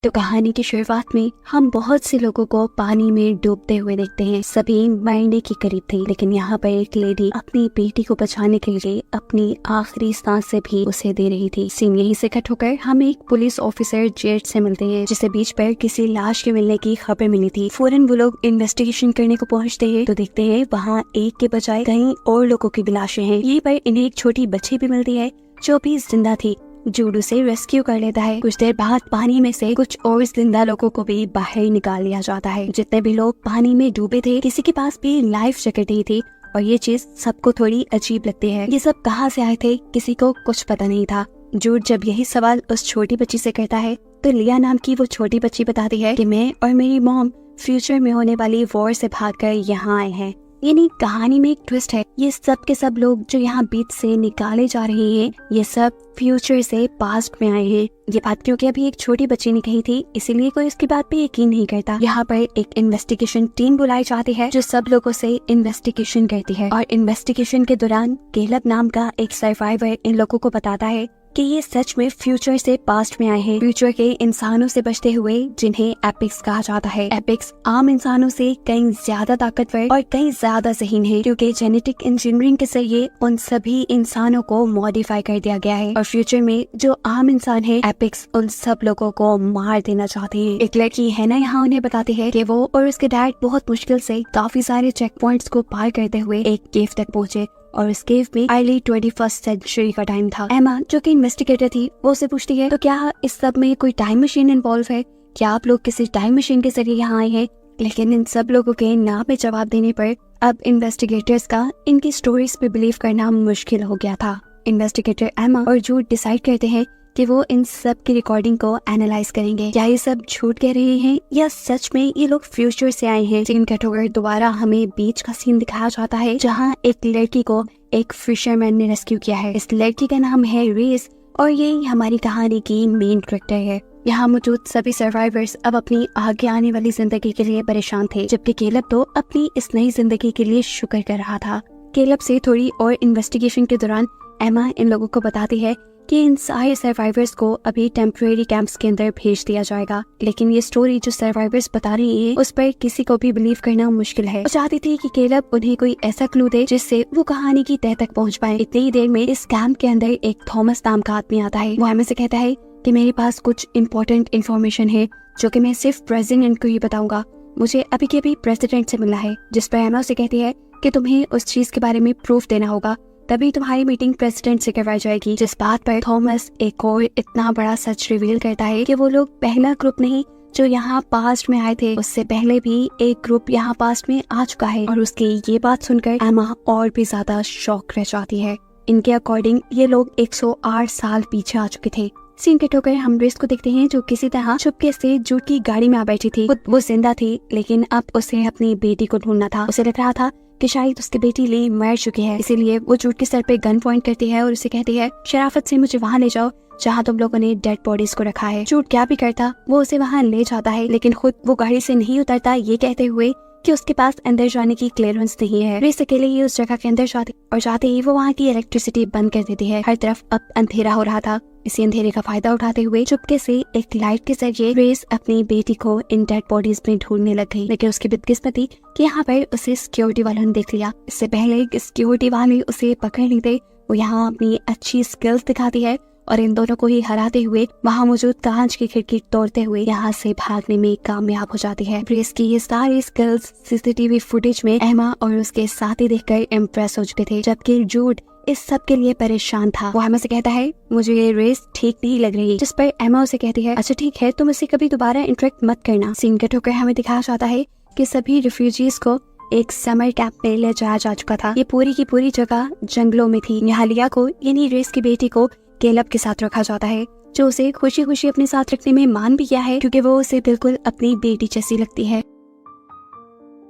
तो कहानी की शुरुआत में हम बहुत से लोगों को पानी में डूबते हुए देखते हैं। सभी मरने के करीब थे, लेकिन यहाँ पर एक लेडी अपनी बेटी को बचाने के लिए अपनी आखिरी सांस से भी उसे दे रही थी। सीन यहीं से कट होकर हम एक पुलिस ऑफिसर जेट से मिलते हैं, जिसे बीच पर किसी लाश के मिलने की खबर मिली थी। फौरन वो लोग इन्वेस्टिगेशन करने को पहुँचते हैं तो देखते हैं वहाँ एक के बजाय कई और लोगों की लाशें हैं। यहीं पर इन्हें एक छोटी बच्ची भी मिलती है जो भी जिंदा थी। जूड उसे रेस्क्यू कर लेता है। कुछ देर बाद पानी में से कुछ और जिंदा लोगों को भी बाहर निकाल लिया जाता है। जितने भी लोग पानी में डूबे थे, किसी के पास भी लाइफ जैकेट नहीं थी और ये चीज सबको थोड़ी अजीब लगती है। ये सब कहाँ से आए थे, किसी को कुछ पता नहीं था। जूड जब यही सवाल उस छोटी बच्ची से करता है तो लिया नाम की वो छोटी बच्ची बताती है कि मैं और मेरी मॉम फ्यूचर में होने वाली वॉर से भागकर यहाँ आए हैं। यानी कहानी में एक ट्विस्ट है। ये सब के सब लोग जो यहाँ बीच से निकाले जा रहे हैं, ये सब फ्यूचर से पास्ट में आए हैं। ये बात क्योंकि अभी एक छोटी बच्ची ने कही थी, इसीलिए कोई इसकी बात पे यकीन नहीं करता। यहाँ पर एक इन्वेस्टिगेशन टीम बुलाई जाती है जो सब लोगों से इन्वेस्टिगेशन करती है और इन्वेस्टिगेशन के दौरान कैलब नाम का एक सर्वाइवर इन लोगों को बताता है कि ये सच में फ्यूचर से पास्ट में आए हैं, फ्यूचर के इंसानों से बचते हुए, जिन्हें एपिक्स कहा जाता है। एपिक्स आम इंसानों से कहीं ज्यादा ताकतवर और कहीं ज्यादा ज़हीन है, क्योंकि जेनेटिक इंजीनियरिंग के जरिए उन सभी इंसानों को मॉडिफाई कर दिया गया है और फ्यूचर में जो आम इंसान है, एपिक्स उन सब लोगों को मार देना चाहते हैं। एक लड़की है ना यहाँ उन्हें बताती है कि वो और उसके डैड बहुत मुश्किल से काफी सारे चेक पॉइंट्स को पार करते हुए एक केव तक पहुँचे और इस केव में अर्ली 21st सेंचुरी का टाइम था। एमा जो कि इन्वेस्टिगेटर थी, वो उसे पूछती है तो क्या इस सब में कोई टाइम मशीन इन्वॉल्व है, क्या आप लोग किसी टाइम मशीन के जरिए यहाँ आए हैं? लेकिन इन सब लोगों के ना पे जवाब देने पर अब इन्वेस्टिगेटर्स का इनकी स्टोरीज पे बिलीव करना मुश्किल हो गया था। इन्वेस्टिगेटर एमा और जूड डिसाइड करते हैं कि वो इन सब की रिकॉर्डिंग को एनालाइज करेंगे। क्या ये सब झूठ कह रहे हैं या सच में ये लोग फ्यूचर से आए हैं? सीन कट होकर दोबारा हमें बीच का सीन दिखाया जाता है, जहाँ एक लड़की को एक फिशरमैन ने रेस्क्यू किया है। इस लड़की का नाम है रेस और यही हमारी कहानी की मेन कैरेक्टर है। यहाँ मौजूद सभी सर्वाइवर्स अब अपनी आगे आने वाली जिंदगी के लिए परेशान थे, जबकि कैलब तो अपनी इस नई जिंदगी के लिए शुक्र कर रहा था। कैलब से थोड़ी और इन्वेस्टिगेशन के दौरान एमा इन लोगों को बताती है कि इन सारे सर्वाइवर्स को अभी टेम्परेरी कैंप्स के अंदर भेज दिया जाएगा। लेकिन ये स्टोरी जो सर्वाइवर्स बता रही है, उस पर किसी को भी बिलीव करना मुश्किल है। वो चाहती थी कि कैलब उन्हें कोई ऐसा क्लू दे जिससे वो कहानी की तह तक पहुंच पाए। इतनी ही देर में इस कैंप के अंदर एक थॉमस नाम का आदमी आता है। वो हमें से कहता है कि मेरे पास कुछ इम्पोर्टेंट इन्फॉर्मेशन है जो कि मैं सिर्फ प्रेसिडेंट को ही बताऊंगा। मुझे अभी के अभी प्रेसिडेंट से मिलना है। जिस पर एमा उसे कहती है कि तुम्हें उस चीज के बारे में प्रूफ देना होगा, तभी तुम्हारी मीटिंग प्रेसिडेंट से करवाई जाएगी। जिस बात पर थॉमस एक और इतना बड़ा सच रिवील करता है कि वो लोग पहला ग्रुप नहीं जो यहाँ पास्ट में आए थे, उससे पहले भी एक ग्रुप यहाँ पास्ट में आ चुका है। और उसकी ये बात सुनकर एमा और भी ज्यादा शॉक रह जाती है। इनके अकॉर्डिंग ये लोग 108 साल पीछे आ चुके थे। सीन कट होकर हम रेस को देखते हैं जो किसी तरह चुपके से जूड की गाड़ी में आ बैठी थी। वो जिंदा थी, लेकिन अब उसे अपनी बेटी को ढूंढना था। उसे लग रहा था कि शायद उसकी बेटी ली मर चुकी है, इसीलिए वो जूड के सर पे गन पॉइंट करती है और उसे कहती है शराफत से मुझे वहाँ ले जाओ जहाँ तुम लोगों ने डेड बॉडीज को रखा है। जूड क्या भी करता, वो उसे वहाँ ले जाता है, लेकिन खुद वो गाड़ी से नहीं उतरता, ये कहते हुए कि उसके पास अंदर जाने की क्लियरेंस नहीं है। रेस अकेले ही उस जगह के अंदर जाते ही वो वहाँ की इलेक्ट्रिसिटी बंद कर देती है। हर तरफ अब अंधेरा हो रहा था। इसी अंधेरे का फायदा उठाते हुए चुपके से एक लाइट के जरिए रेस अपनी बेटी को इन डेड बॉडीज में ढूंढने लग गई। लेकिन उसकी बदकिस्मती कि यहाँ पर उसे सिक्योरिटी वालों ने देख लिया। इससे पहले सिक्योरिटी वाले उसे पकड़ नहीं थे, वो यहाँ अपनी अच्छी स्किल्स दिखाती है और इन दोनों को ही हराते हुए वहाँ मौजूद कांच की खिड़की तोड़ते हुए यहाँ से भागने में कामयाब हो जाती है। रेस की ये सारी स्किल्स सीसीटीवी फुटेज में एमा और उसके साथी देखकर इम्प्रेस हो चुके थे, जबकि जूड इस सब के लिए परेशान था। वो एमा से कहता है मुझे ये रेस ठीक नहीं लग रही, जिस पर एमा उसे कहती है अच्छा ठीक है, तुम इसे कभी दोबारा इंटरेक्ट मत करना। सीन कट होकर हमें दिखाया जाता है कि सभी रिफ्यूजीज को एक समर कैंप में ले जाया जा चुका था। ये पूरी की पूरी जगह जंगलों में थी। यहाँ लिया को यानी रेस की बेटी को कैलब के साथ रखा जाता है, जो उसे खुशी खुशी अपने साथ रखने में मान भी गया है, क्योंकि वो उसे बिल्कुल अपनी बेटी जैसी लगती है।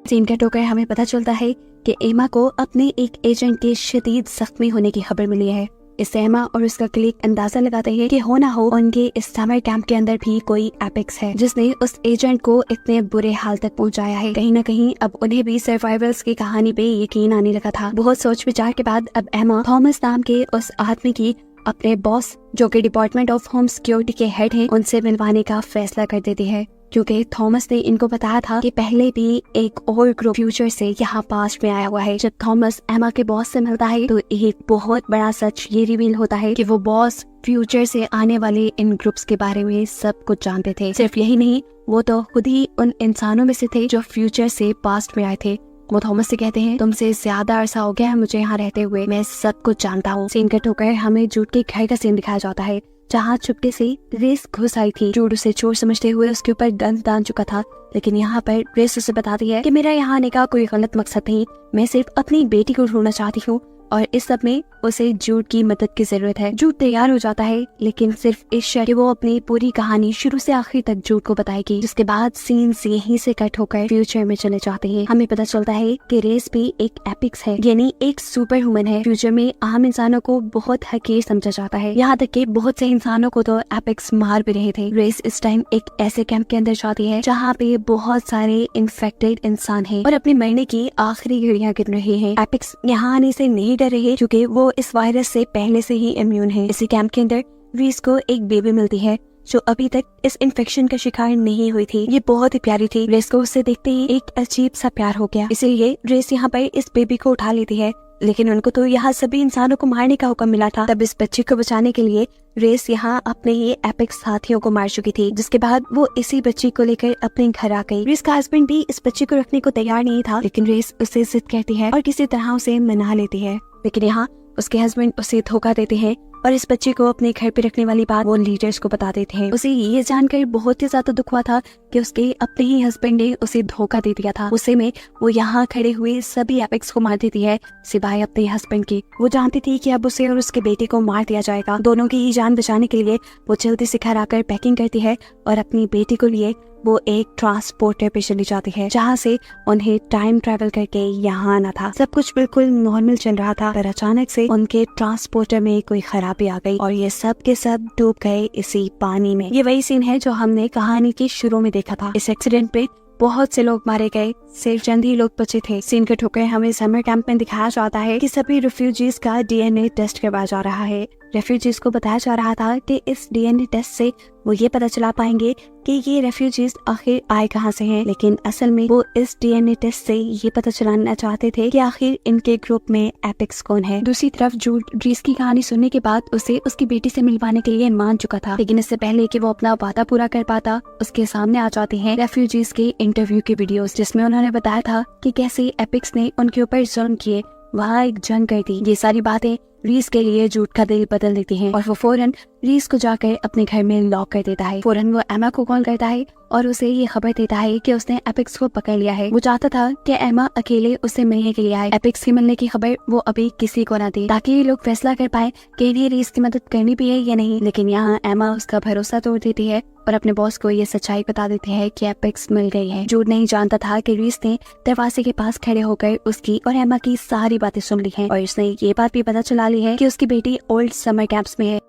सीन कट होकर हमें पता चलता है कि एमा को अपने एक एजेंट के शदीद जख्मी होने की खबर मिली है। इससे एमा और उसका क्लिक अंदाजा लगाते हैं कि हो ना हो उनके इस समर कैंप के अंदर भी कोई एपिक्स है जिसने उस एजेंट को इतने बुरे हाल तक पहुंचाया है। कहीं न कहीं अब उन्हें भी सर्वाइवल्स की कहानी पे यकीन आने लगा था। बहुत सोच विचार के बाद अब एमा थॉमस नाम के उस आदमी की अपने बॉस जो कि डिपार्टमेंट ऑफ होम सिक्योरिटी के हेड हैं उनसे मिलवाने का फैसला कर देती है, क्योंकि थॉमस ने इनको बताया था कि पहले भी एक और ग्रुप फ्यूचर से यहाँ पास्ट में आया हुआ है। जब थॉमस एमा के बॉस से मिलता है तो एक बहुत बड़ा सच ये रिवील होता है कि वो बॉस फ्यूचर से आने वाले इन ग्रुप्स के बारे में सब कुछ जानते थे। सिर्फ यही नहीं, वो तो खुद ही उन इंसानों में से थे जो फ्यूचर से पास्ट में आए थे। वो थॉमस से कहते हैं, तुमसे ज्यादा अरसा हो गया है मुझे यहाँ रहते हुए, मैं सब कुछ जानता हूँ। सीन कट होकर हमें जूड के घर का सीन दिखाया जाता है, जहाँ चुपके से रेस घुस आई थी। जूड उसे चोर समझते हुए उसके ऊपर गन दान चुका था, लेकिन यहाँ पर रेस उसे बताती है कि मेरा यहाँ आने का कोई गलत मकसद नहीं, मैं सिर्फ अपनी बेटी को ढूंढना चाहती हूँ और इस सब में उसे जूड की मदद की जरूरत है। जूड तैयार हो जाता है, लेकिन सिर्फ इस शर्त कि वो अपनी पूरी कहानी शुरू से आखिर तक जूड को बताएगी। जिसके बाद सीन्स यहीं से कट होकर फ्यूचर में चले जाते हैं। हमें पता चलता है कि रेस भी एक एपिक्स है, यानी एक सुपर ह्यूमन है। फ्यूचर में आम इंसानों को बहुत हकीर समझा जाता है, यहाँ तक कि बहुत से इंसानों को तो एपिक्स मार भी रहे थे। रेस इस टाइम एक ऐसे कैंप के अंदर जाती है जहाँ पे बहुत सारे इन्फेक्टेड इंसान है और अपने मरने की आखिरी घड़ियां गिन रहे हैं। एपिक्स यहाँ आने से नहीं डर रहे, क्योंकि वो इस वायरस से पहले से ही इम्यून है। इसी कैंप के अंदर रीस को एक बेबी मिलती है जो अभी तक इस इन्फेक्शन का शिकार नहीं हुई थी। ये बहुत ही प्यारी थी। रेस को उससे देखते ही एक अजीब सा प्यार हो गया, इसीलिए रेस यहाँ पर इस बेबी को उठा लेती है। लेकिन उनको तो यहाँ सभी इंसानों को मारने का हुक्म मिला था। तब इस बच्चे को बचाने के लिए रेस यहाँ अपने ही एपिक्स साथियों को मार चुकी थी, जिसके बाद वो इसी बच्ची को लेकर अपने घर आ गई। रेस का हस्बैंड भी इस बच्चे को रखने को तैयार नहीं था, लेकिन रेस उसे जिद करती है और किसी तरह उसे मना लेती है। लेकिन यहाँ उसके हस्बैंड उसे धोखा देते हैं और इस बच्चे को अपने घर पे रखने वाली बात वो लीडर्स को बता देते हैं। उसे ये जानकर बहुत ही ज्यादा दुख हुआ था कि उसके अपने ही हस्बैंड ने उसे धोखा दे दिया था। उसे में वो यहाँ खड़े हुए सभी एपिक्स को मार देती है सिवाय अपने हस्बैंड की। वो जानती थी कि अब उसे और उसके बेटे को मार दिया जाएगा। दोनों की ही जान बचाने के लिए वो जल्दी से घर आकर पैकिंग करती है और अपनी बेटी को लिए वो एक ट्रांसपोर्टर पे चली जाती है, जहाँ से उन्हें टाइम ट्रैवल करके यहाँ आना था। सब कुछ बिल्कुल नॉर्मल चल रहा था, पर अचानक से उनके ट्रांसपोर्टर में कोई खराबी आ गई और ये सब के सब डूब गए इसी पानी में। ये वही सीन है जो हमने कहानी के शुरू में देखा था। इस एक्सीडेंट पे बहुत से लोग मारे गए, सिर्फ चंद ही लोग बचे थे। सीन कट होकर हमें समर कैंप में दिखाया जाता है कि सभी रिफ्यूजीज का डीएनए टेस्ट करवाया जा रहा है। रेफ्यूजीज को बताया जा रहा था कि इस डीएनए टेस्ट से वो ये पता चला पाएंगे कि ये रेफ्यूजीज आखिर आए कहाँ से हैं, लेकिन असल में वो इस डीएनए टेस्ट से ये पता चलाना चाहते थे कि आखिर इनके ग्रुप में एपिक्स कौन है। दूसरी तरफ जूड रीस की कहानी सुनने के बाद उसे उसकी बेटी से मिलवाने के लिए मान चुका था, लेकिन इससे पहले कि वो अपना वादा पूरा कर पाता, उसके सामने आ जाते हैं रेफ्यूजीज के इंटरव्यू के वीडियोस, जिसमें उन्होंने बताया था कि कैसे एपिक्स ने उनके ऊपर जुल्म किए, वहाँ एक जंग कर दी। ये सारी बातें रीस के लिए जूड का दिल बदल देती हैं और वो फौरन रीस को जाकर अपने घर में लॉक कर देता है। फौरन वो एमा को कॉल करता है और उसे ये खबर देता है कि उसने एपिक्स को पकड़ लिया है। वो चाहता था कि एमा अकेले उससे मिलने के लिए आए। एपिक्स के मिलने की खबर वो अभी किसी को न दे, ताकि ये लोग फैसला कर पाए कि इन्हें रीस की मदद करनी भी है या नहीं। लेकिन यहाँ एमा उसका भरोसा तोड़ देती है और अपने बॉस को ये सच्चाई बता देते हैं कि एपिक्स मिल गई है। जूड नहीं जानता था कि रीस ने दरवाजे के पास खड़े होकर उसकी और एमा की सारी बातें सुन ली है और उसने ये बात भी पता चला ली है कि उसकी बेटी ओल्ड समर कैंप्स में है।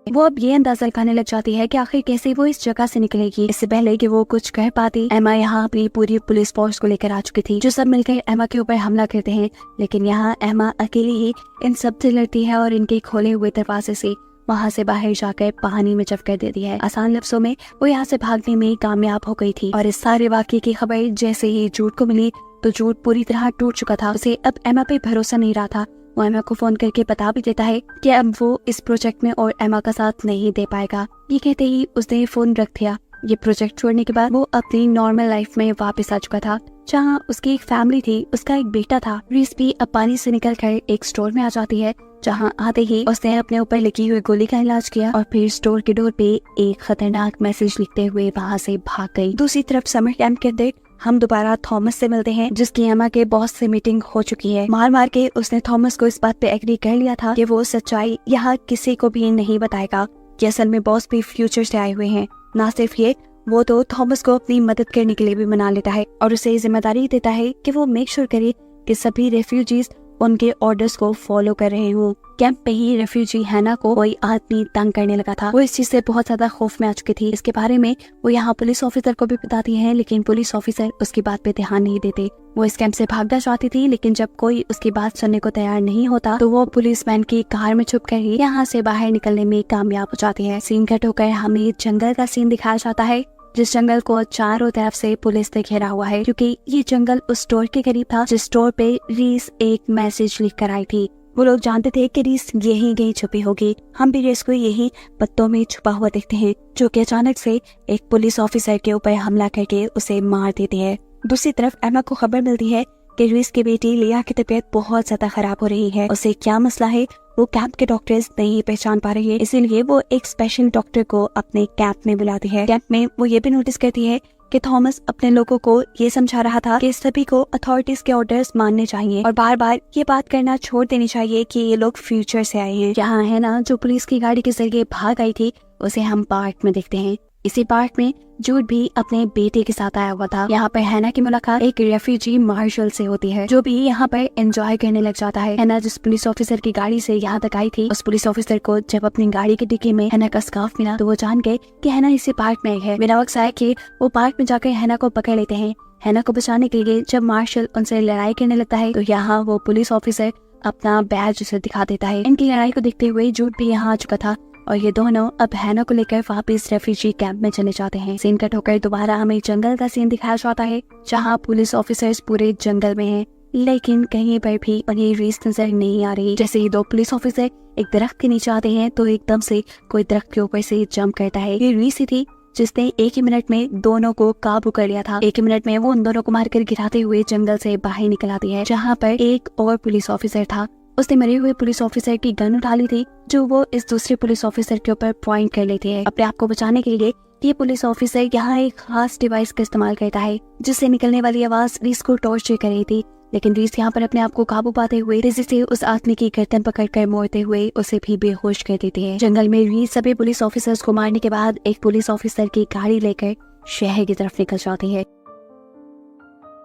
वो अब ये अंदाजा लगाने लग जाती है कि आखिर कैसे वो इस जगह से निकलेगी। इससे पहले कि वो कुछ कह पाती, एमा यहाँ अपनी पूरी पुलिस फोर्स को लेकर आ चुकी थी, जो सब मिलकर एमा के ऊपर हमला करते हैं। लेकिन यहाँ एमा अकेली ही इन सब से लड़ती है और इनके खोले हुए दरवाजे से वहाँ से बाहर जाकर पानी में चपकर देती है। आसान लफ्जों में वो यहाँ से भागने में कामयाब हो गई थी और इस सारे वाकये की खबर जैसे ही जूड को मिली तो जूड पूरी तरह टूट चुका था। उसे अब एमा पे भरोसा नहीं रहा था। वो एमा को फोन करके बता भी देता है कि अब वो इस प्रोजेक्ट में और एमा का साथ नहीं दे पाएगा। ये कहते ही उसने फोन रख दिया। ये प्रोजेक्ट छोड़ने के बाद वो अपनी नॉर्मल लाइफ में वापस आ चुका था, जहाँ उसकी एक फैमिली थी, उसका एक बेटा था। रीस भी अब पानी से निकल कर एक स्टोर में आ जाती है, जहाँ आते ही उसने अपने ऊपर लगी हुई गोली का इलाज किया और फिर स्टोर के डोर पे एक खतरनाक मैसेज लिखते हुए वहाँ से भाग गई। दूसरी तरफ समर कैंप के अंदर हम दोबारा थॉमस से मिलते हैं, जिसकी एमा के बॉस से मीटिंग हो चुकी है। मार मार के उसने थॉमस को इस बात पे एग्री कर लिया था कि वो सच्चाई यहाँ किसी को भी नहीं बताएगा कि असल में बॉस भी फ्यूचर से आए हुए हैं। ना सिर्फ ये, वो तो थॉमस को अपनी मदद करने के लिए भी मना लेता है और उसे जिम्मेदारी देता है कि वो मेक श्योर करे कि सभी रेफ्यूजीज उनके ऑर्डर्स को फॉलो कर रहे हों। कैंप पे ही रेफ्यूजी हैना को कोई आदमी तंग करने लगा था। वो इस चीज से बहुत ज्यादा खौफ में आ चुकी थी। इसके बारे में वो यहाँ पुलिस ऑफिसर को भी बताती है, लेकिन पुलिस ऑफिसर उसकी बात पे ध्यान नहीं देते। वो इस कैंप से भागना चाहती थी, लेकिन जब कोई उसकी बात सुनने को तैयार नहीं होता तो वो पुलिसमैन की कार में छुप कर ही यहाँ से बाहर निकलने में कामयाब हो जाती है। सीन कट होकर हमें जंगल का सीन दिखाया जाता है, जिस जंगल को चारों तरफ से पुलिस ने घेरा हुआ है, क्योंकि ये जंगल उस स्टोर के करीब था जिस स्टोर पे रीस एक मैसेज लिख कर आई थी। वो लोग जानते थे कि रीस यहीं कहीं छुपी होगी। हम भी रीस को यही पत्तों में छुपा हुआ देखते हैं, जो कि अचानक से एक पुलिस ऑफिसर के ऊपर हमला करके उसे मार देते हैं। दूसरी तरफ एमा को खबर मिलती है कि रीस की बेटी लिया की तबीयत बहुत ज्यादा खराब हो रही है। उसे क्या मसला है वो कैंप के डॉक्टर्स नहीं पहचान पा रही है, इसीलिए वो एक स्पेशल डॉक्टर को अपने कैंप में बुलाती है। कैंप में वो ये भी नोटिस करती है कि थॉमस अपने लोगों को ये समझा रहा था कि सभी को अथॉरिटीज के ऑर्डर्स मानने चाहिए और बार बार ये बात करना छोड़ देनी चाहिए कि ये लोग फ्यूचर से आए हैं। यहाँ है ना जो पुलिस की गाड़ी के जरिए भाग आई थी, उसे हम पार्क में देखते हैं। इसी पार्क में जूड भी अपने बेटे के साथ आया हुआ था। यहाँ पर हैना की मुलाकात एक रेफ्यूजी मार्शल से होती है, जो भी यहाँ पर एंजॉय करने लग जाता है। हैना जिस पुलिस ऑफिसर की गाड़ी से यहाँ तक आई थी, उस पुलिस ऑफिसर को जब अपनी गाड़ी की डिक्की में हैना का स्कार्फ मिला तो वो जान गए कि हैना इसी पार्क में है। मेरा वक्त है कि वो पार्क में जाकर हैना को पकड़ लेते हैं। हैना को बचाने के लिए जब मार्शल उनसे लड़ाई करने लगता है तो यहाँ वो पुलिस ऑफिसर अपना बैज उसे दिखा देता है। इनकी लड़ाई को देखते हुए जूड भी यहाँ आ चुका था और ये दोनों अब हैना को लेकर वापस रेफ्यूजी कैंप में चले जाते हैं। सीन कट होकर दोबारा हमें जंगल का सीन दिखाया जाता है, जहाँ पुलिस ऑफिसर्स पूरे जंगल में हैं, लेकिन कहीं पर भी उन्हें रीस नजर नहीं आ रही। जैसे ही दो पुलिस ऑफिसर एक दरख्त के नीचे आते हैं तो एकदम से कोई दरख्त के ऊपर से जंप करता है। ये रीस ही थी जिसने एक ही मिनट में दोनों को काबू कर लिया था। एक ही मिनट में वो उन दोनों को मारकर गिराते हुए जंगल से बाहर निकल आती है, जहाँ पर एक और पुलिस ऑफिसर था। उसने मरे हुए पुलिस ऑफिसर की गन उठा ली थी, जो वो इस दूसरे पुलिस ऑफिसर के ऊपर पॉइंट कर लेते हैं। अपने आप को बचाने के लिए ये पुलिस ऑफिसर यहाँ एक खास डिवाइस का इस्तेमाल करता है, जिससे निकलने वाली आवाज रीस को टॉर्चर कर रही थी। लेकिन रीस यहाँ पर अपने आप को काबू पाते हुए तेजी से उस आदमी की गर्दन पकड़कर मोड़ते हुए उसे भी बेहोश कर देती है। जंगल में रीस सभी पुलिस ऑफिसर्स को मारने के बाद एक पुलिस ऑफिसर की गाड़ी लेकर शहर की तरफ निकल जाती है।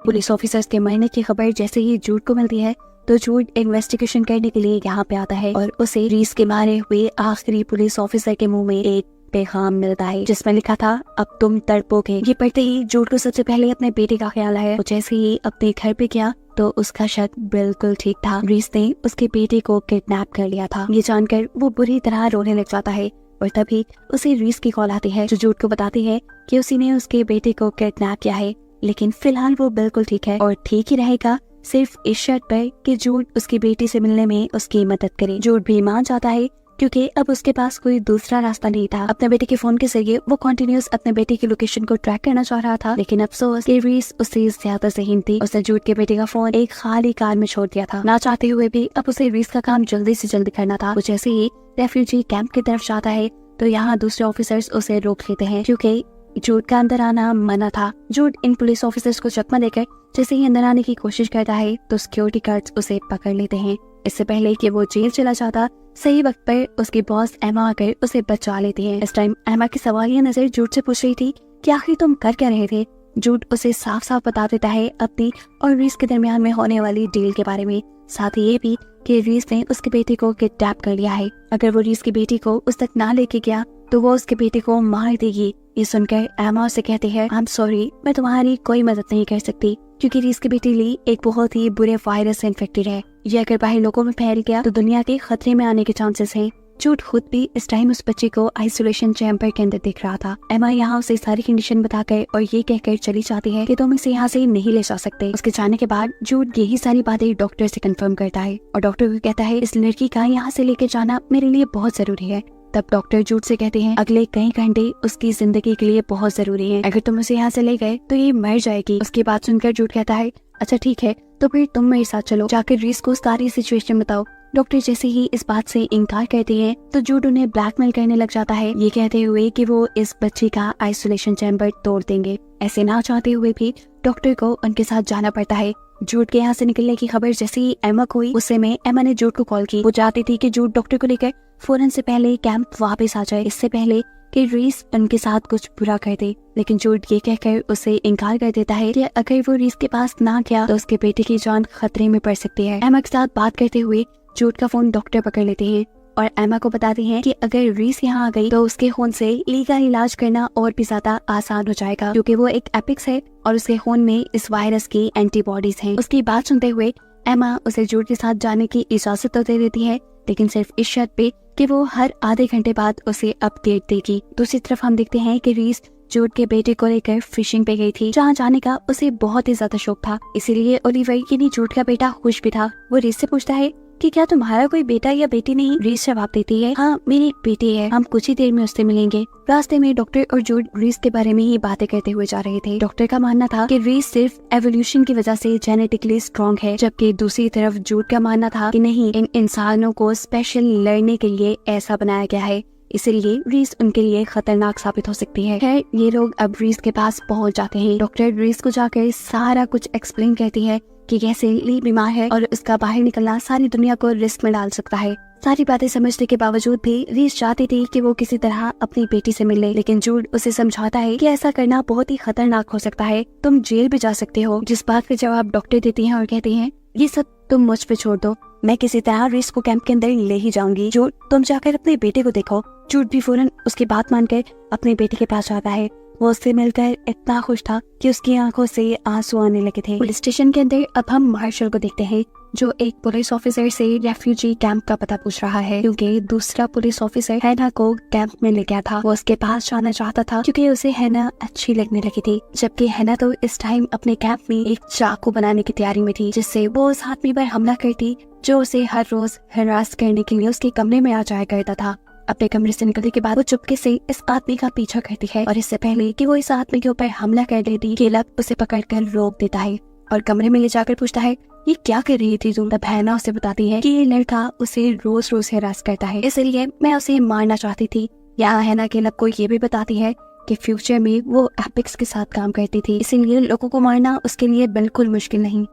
पुलिस ऑफिसर्स के मरने की खबर जैसे ही जूड को मिलती है तो जूड इन्वेस्टिगेशन करने के लिए यहाँ पे आता है और उसे रीस के मारे हुए आखिरी पुलिस ऑफिसर के मुंह में एक पैगाम मिलता है, जिसमें लिखा था अब तुम तड़पोगे। ये पढ़ते ही जूड को सबसे पहले अपने बेटे का ख्याल आया। वो जैसे ही अपने घर पे गया तो उसका शक बिल्कुल ठीक था। रीस ने उसके बेटे को किडनैप कर लिया था। ये जानकर वो बुरी तरह रोने लग जाता है और तभी उसे रीस की कॉल आती है, जो जूड को बताती है कि उसी ने उसके बेटे को किडनैप किया है, लेकिन फिलहाल वो बिल्कुल ठीक है और ठीक ही रहेगा सिर्फ इस शर्त पर कि जूड उसकी बेटी से मिलने में उसकी मदद करे। जूड भी मान जाता है क्योंकि अब उसके पास कोई दूसरा रास्ता नहीं था। अपने बेटे के फोन के जरिए वो कंटिन्यूअस अपने बेटे की लोकेशन को ट्रैक करना चाह रहा था, लेकिन अफसोस कि रीस उससे ज्यादा ज़हीन थी। उसने जूड के बेटे का फोन एक खाली कार में छोड़ दिया था। ना चाहते हुए भी अब उसे रीस का काम जल्दी से जल्दी करना था। वो जैसे ही रेफ्यूजी कैंप की तरफ जाता है तो यहाँ दूसरे ऑफिसर्स उसे रोक लेते हैं, क्योंकि जूड का अंदर आना मना था। जूड इन पुलिस ऑफिसर्स को चकमा देकर जैसे ही अंदर आने की कोशिश करता है तो सिक्योरिटी गार्ड्स उसे पकड़ लेते हैं। इससे पहले कि वो जेल चला जाता, सही वक्त पर उसकी बॉस एमा आकर उसे बचा लेती है। इस टाइम एमा की सवालिया नजर जूड से पूछ रही थी कि आखिर तुम कर क्या रहे थे। जूड उसे साफ साफ बता देता है अपनी और रीस के दरमियान में होने वाली डील के बारे में, साथ ही ये भी कि रीस ने उसके बेटे को किडनैप कर लिया है। अगर वो रीस की बेटी को उस तक ना लेके गया तो वो उसके बेटे को मार देगी। ये सुनकर एमा उसे कहती है आई एम सॉरी, मैं तुम्हारी कोई मदद नहीं कर सकती, क्योंकि रीस की बेटी ली एक बहुत ही बुरे वायरस से इन्फेक्टेड है। ये अगर बाहर लोगों में फैल गया तो दुनिया के खतरे में आने के चांसेस हैं। जूड खुद भी इस टाइम उस बच्चे को आइसोलेशन चैम्बर के अंदर देख रहा था। एमा यहाँ उसे सारी कंडीशन बताकर और ये कहकर चली जाती है कि तुम इसे यहाँ से नहीं ले जा सकते। उसके जाने के बाद जूड यही सारी बातें डॉक्टर से कंफर्म करता है और डॉक्टर को कहता है इस लड़की का यहाँ से लेकर जाना मेरे लिए बहुत जरूरी है। तब डॉक्टर जूड से कहते हैं अगले कई घंटे उसकी जिंदगी के लिए बहुत जरूरी है, अगर तुम उसे यहाँ से ले गए तो ये मर जाएगी। उसकी बात सुनकर जूड कहता है अच्छा ठीक है, तो फिर तुम मेरे साथ चलो, जाकर रीस को सारी सिचुएशन बताओ। डॉक्टर जैसे ही इस बात से इनकार करते हैं तो जूड उन्हें ब्लैकमेल करने लग जाता है, ये कहते हुए कि वो इस बच्चे का आइसोलेशन चैम्बर तोड़ देंगे। ऐसे ना चाहते हुए भी डॉक्टर को उनके साथ जाना पड़ता है। जूड के यहाँ से निकलने की खबर जैसे ही एमा को हुई, उससे में एमा ने जूड को कॉल की। वो चाहती थी कि जूड डॉक्टर को लेकर फौरन से पहले कैंप वापस आ जाए, इससे पहले कि रीस उनके साथ कुछ बुरा कर दे। लेकिन जूड ये कहकर उसे इनकार कर देता है कि अगर वो रीस के पास ना गया तो उसके बेटे की जान खतरे में पड़ सकती है। एमा के साथ बात करते हुए जूड का फोन डॉक्टर पकड़ लेते हैं और एमा को बताते हैं कि अगर रीस यहाँ आ गई तो उसके खून से ली का इलाज करना और भी ज्यादा आसान हो जाएगा, क्योंकि वो एक एपिक्स है और उसके खून में इस वायरस की एंटीबॉडीज हैं। उसकी बात सुनते हुए एमा उसे जूड के साथ जाने की इजाजत तो दे देती है, लेकिन सिर्फ इस शर्त पे कि वो हर आधे घंटे बाद उसे अपडेट देगी। दूसरी तरफ हम देखते हैं कि रीस जूड के बेटे को लेकर फिशिंग पे गई थी, जहाँ जाने का उसे बहुत ही ज्यादा शौक था। इसीलिए ओलिवर यानी जूड का बेटा खुश भी था। वो रीस से पूछता है कि क्या तुम्हारा कोई बेटा या बेटी नहीं? रीस जवाब देती है, हाँ मेरी बेटी है, हम कुछ ही देर में उससे मिलेंगे। रास्ते में डॉक्टर और जूड रीस के बारे में ही बातें करते हुए जा रहे थे। डॉक्टर का मानना था कि रीस सिर्फ एवोल्यूशन की वजह से जेनेटिकली स्ट्रॉन्ग है, जबकि दूसरी तरफ जूड का मानना था कि नहीं, इन इंसानों को स्पेशल लड़ने के लिए ऐसा बनाया गया है, इसलिए रीस उनके लिए खतरनाक साबित हो सकती है। खैर ये लोग अब रीस के पास पहुंच जाते हैं। डॉक्टर रीस को जाकर सारा कुछ एक्सप्लेन करती है कि कैसे ली बीमार है और उसका बाहर निकलना सारी दुनिया को रिस्क में डाल सकता है। सारी बातें समझने के बावजूद भी रीस चाहती थी कि वो किसी तरह अपनी बेटी से मिले, लेकिन जूड उसे समझाता है कि ऐसा करना बहुत ही खतरनाक हो सकता है, तुम जेल भी जा सकते हो। जिस बात का जवाब डॉक्टर देती हैं और कहती हैं, ये सब तुम मुझ पे छोड़ दो, मैं किसी तरह रीस को कैंप के अंदर ले ही जाऊंगी। जूड तुम जाकर अपने बेटे को देखो। जूड भी फौरन उसकी बात मानकर अपने बेटे के पास जाता है। वो उससे मिलकर इतना खुश था कि उसकी आंखों से आंसू आने लगे थे। पुलिस स्टेशन के अंदर अब हम मार्शल को देखते हैं, जो एक पुलिस ऑफिसर से रेफ्यूजी कैंप का पता पूछ रहा है, क्योंकि दूसरा पुलिस ऑफिसर हैना को कैंप में ले गया था। वो उसके पास जाना चाहता था क्योंकि उसे हैना अच्छी लगने लगी थी, जबकि हैना तो इस टाइम अपने कैंप में एक चाकू बनाने की तैयारी में थी, जिससे वो उस आदमी पर हमला करती जो उसे हर रोज हरास करने के लिए उसके कमरे में आ जाया करता था। अपने कमरे से निकलने के बाद वो चुपके से इस आदमी का पीछा करती है और इससे पहले कि वो इस आदमी के ऊपर हमला कर देती, केलब उसे पकड़कर रोक देता है और कमरे में ले जाकर पूछता है, ये क्या कर रही थी तुम? तब हैना उसे बताती है कि ये लड़का उसे रोज रोज हरास करता है, इसलिए मैं उसे मारना चाहती थी। यहाँ हैना केलब को ये भी बताती है कि फ्यूचर में वो एपिक्स के साथ काम करती थी, इसीलिए लोगों को मारना उसके लिए बिल्कुल मुश्किल नहीं।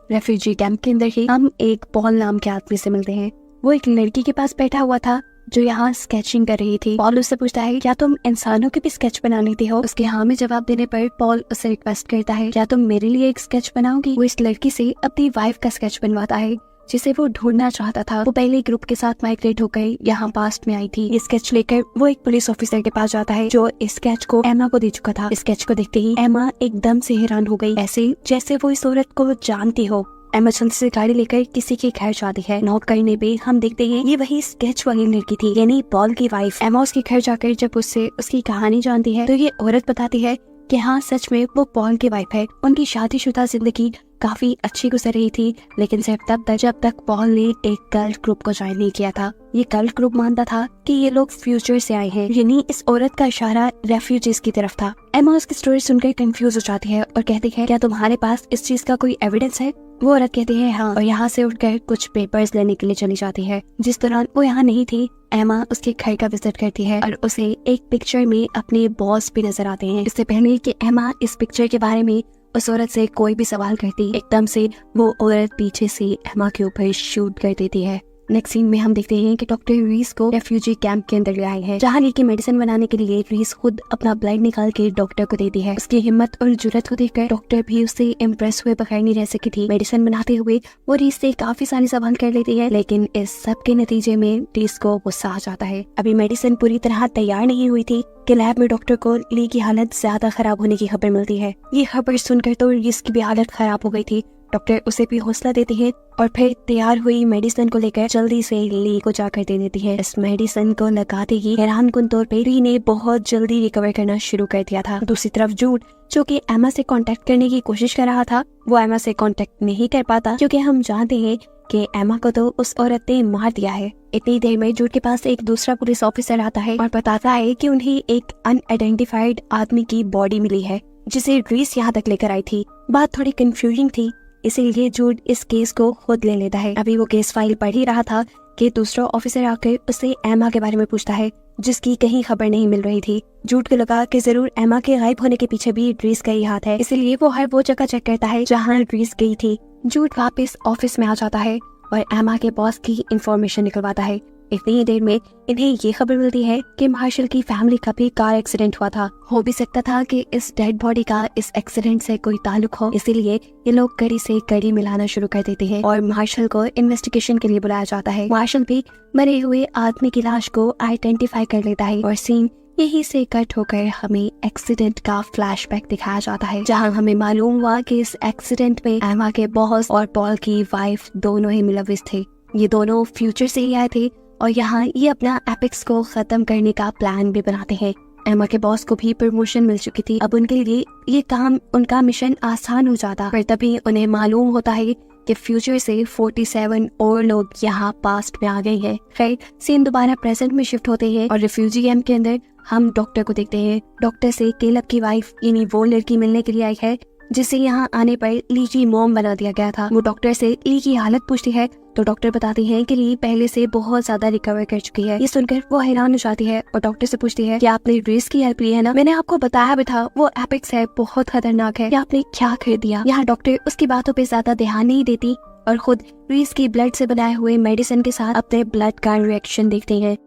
रेफ्यूजी कैंप के अंदर ही हम एक पॉल नाम के आदमी से मिलते हैं। वो एक लड़की के पास बैठा हुआ था जो यहाँ स्केचिंग कर रही थी। पॉल उससे पूछता है, क्या तुम इंसानों के भी स्केच बना लेती हो? उसके हाँ में जवाब देने पर पॉल उससे रिक्वेस्ट करता है, क्या तुम मेरे लिए एक स्केच बनाओगी? वो इस लड़की से अपनी वाइफ का स्केच बनवाता है जिसे वो ढूंढना चाहता था। वो पहले ग्रुप के साथ माइग्रेट होकर यहाँ पास्ट में आई थी। ये स्केच लेकर वो एक पुलिस ऑफिसर के पास जाता है जो इस स्केच को एमा को दे चुका था। स्केच को देखते ही एमा एकदम से हैरान हो गई, ऐसे जैसे वो इस औरत को जानती हो। एमा जल्दी से गाड़ी लेकर किसी के घर जाती है। नॉक करने पे हम देखते हैं ये वही स्केच वाली लड़की थी, यानी पॉल की वाइफ। एमा उसके घर जाकर जब उससे उसकी कहानी जानती है तो ये औरत बताती है कि हाँ सच में वो पॉल की वाइफ है। उनकी शादीशुदा जिंदगी काफी अच्छी गुजर रही थी, लेकिन सिर्फ तब तक जब तक पॉल ने एक कल्ट ग्रुप को ज्वाइन नहीं किया था। ये कल्ट ग्रुप मानता था कि ये लोग फ्यूचर से आए हैं, यानी इस औरत का इशारा रेफ्यूजीज की तरफ था। एमा उसकी स्टोरी सुनकर कंफ्यूज हो जाती है और कहती है, क्या तुम्हारे पास इस चीज का कोई एविडेंस है? वो औरत कहती है हाँ, और यहाँ से उठकर कुछ पेपर्स लेने के लिए चली जाती है। जिस दौरान वो यहाँ नहीं थी, एमा उसके घर का विजिट करती है और उसे एक पिक्चर में अपने बॉस भी नजर आते हैं। इससे पहले कि एमा इस पिक्चर के बारे में उस औरत से कोई भी सवाल करती, एकदम से वो औरत पीछे से एमा के ऊपर शूट कर देती है। नेक्स्ट सीन में हम देखते हैं कि डॉक्टर रीस को रेफ्यूजी कैंप के अंदर ले आए हैं, जहाँ की मेडिसिन बनाने के लिए रीस खुद अपना ब्लड निकाल के डॉक्टर को देती है। उसकी हिम्मत और जुर्रत को देखकर डॉक्टर भी उससे इम्प्रेस हुए बगैर नहीं रह सकी थी। मेडिसिन बनाते हुए वो रीस से काफी सारे सवाल कर लेती है, लेकिन इस सब के नतीजे में रीस को गुस्सा आ जाता है। अभी मेडिसिन पूरी तरह तैयार नहीं हुई थी कि लैब में डॉक्टर को ली की हालत ज्यादा खराब होने की खबर मिलती है। ये खबर सुनकर तो रीस की भी हालत खराब हो गई थी। डॉक्टर उसे भी हौसला देती है और फिर तैयार हुई मेडिसिन को लेकर जल्दी से ली को जाकर दे देती है। इस मेडिसिन को लगाते ही हैरानकुन तौर पे ली ने बहुत जल्दी रिकवर करना शुरू कर दिया था। दूसरी तरफ जूड, जो कि एमा से कांटेक्ट करने की कोशिश कर रहा था, वो एमा से कांटेक्ट नहीं कर पाता, क्योंकि हम जानते हैं कि एमा को तो उस औरत ने मार दिया है। इतनी देर में जूड के पास एक दूसरा पुलिस ऑफिसर आता है और बताता है कि उन्हें एक अनआइडेंटिफाइड आदमी की बॉडी मिली है, जिसे रीस यहाँ तक लेकर आई थी। बात थोड़ी कंफ्यूजिंग थी, इसीलिए जूड इस केस को खुद ले लेता है। अभी वो केस फाइल पढ़ ही रहा था कि दूसरा ऑफिसर आकर उससे एमा के बारे में पूछता है, जिसकी कहीं खबर नहीं मिल रही थी। जूड को लगा कि जरूर एमा के गायब होने के पीछे भी रीस का ही हाथ है, इसलिए वो हर वो जगह चेक करता है जहाँ रीस गई थी। जूड वापस ऑफिस में आ जाता है और एमा के बॉस की इंफॉर्मेशन निकलवाता है। इतनी ही देर में इन्हें ये खबर मिलती है कि मार्शल की फैमिली का भी कार एक्सीडेंट हुआ था। हो भी सकता था कि इस डेड बॉडी का इस एक्सीडेंट से कोई ताल्लुक हो, इसीलिए ये लोग कड़ी से कड़ी मिलाना शुरू कर देते हैं और मार्शल को इन्वेस्टिगेशन के लिए बुलाया जाता है। मार्शल भी मरे हुए आदमी की लाश को आइडेंटिफाई कर लेता है और सीन यहीं से कट होकर हमें एक्सीडेंट का फ्लैशबैक दिखाया जाता है, जहां हमें मालूम हुआ कि इस एक्सीडेंट में एमा के बॉस और पॉल की वाइफ दोनों ही मुलविस थे। ये दोनों फ्यूचर से ही आए थे और यहाँ ये अपना एपिक्स को खत्म करने का प्लान भी बनाते हैं। एमा के बॉस को भी प्रमोशन मिल चुकी थी, अब उनके लिए ये काम, उनका मिशन आसान हो जाता। पर तभी उन्हें मालूम होता है कि फ्यूचर से 47 और लोग यहाँ पास्ट में आ गए हैं। खैर सीन दोबारा प्रेजेंट में शिफ्ट होते हैं और रिफ्यूजी कैंप के अंदर हम डॉक्टर को देखते हैं। डॉक्टर से केलब की वाइफ यानी वो लड़की मिलने के लिए आई है जिसे यहाँ आने पर ली की मॉम बना दिया गया था। वो डॉक्टर से ली की हालत पूछती है तो डॉक्टर बताती है कि ली पहले से बहुत ज्यादा रिकवर कर चुकी है। ये सुनकर वो हैरान हो जाती है और डॉक्टर से पूछती है कि आपने रीस की हेल्प ली है ना? मैंने आपको बताया भी था वो एपिक्स है, बहुत खतरनाक है, या आपने क्या खरीद दिया? यहाँ डॉक्टर उसकी बातों पे ज्यादा ध्यान नहीं देती और खुद रीस की ब्लड से बनाए हुए मेडिसिन के साथ अपने ब्लड का रिएक्शन देखते हैं।